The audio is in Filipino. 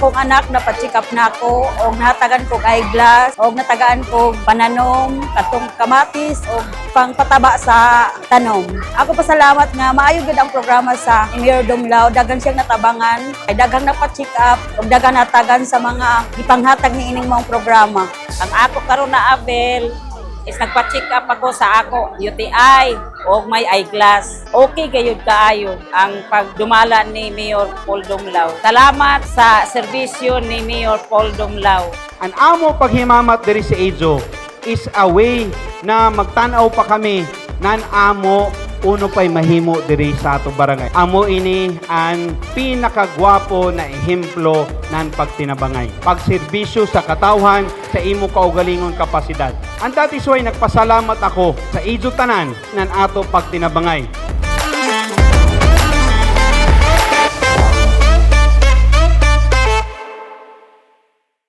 akong anak na pa-check up na ako og natagan ko eyeglass og natagaan ko pananom katong kamatis og pangpataba sa tanom. Ako pasalamat nga maayo gid ang programa sa Mayor Dumlao, dagan siyang natabangan, ay dagang napa-check up ug dagang natagan sa mga ipanghatag ni ining mga programa. Ang ako karon na Abel is nagpa-check up ako sa ako UTI o may eyeglass. Okay gayud kaayo ang pagdumala ni Mayor Paul Dumlao. Salamat sa serbisyo ni Mayor Paul Dumlao. Ang amo paghimamat diri sa Edzo is a way na magtanaw pa kami nan amo uno pa'y mahimo diri sa ato barangay. Amo ini ang pinakagwapo na ehemplo ng pagtinabangay. Pagserbisyo sa katawhan sa imo kaugalingon kapasidad. And that is why nagpasalamat ako sa Edzo tanan ng ato pagtinabangay.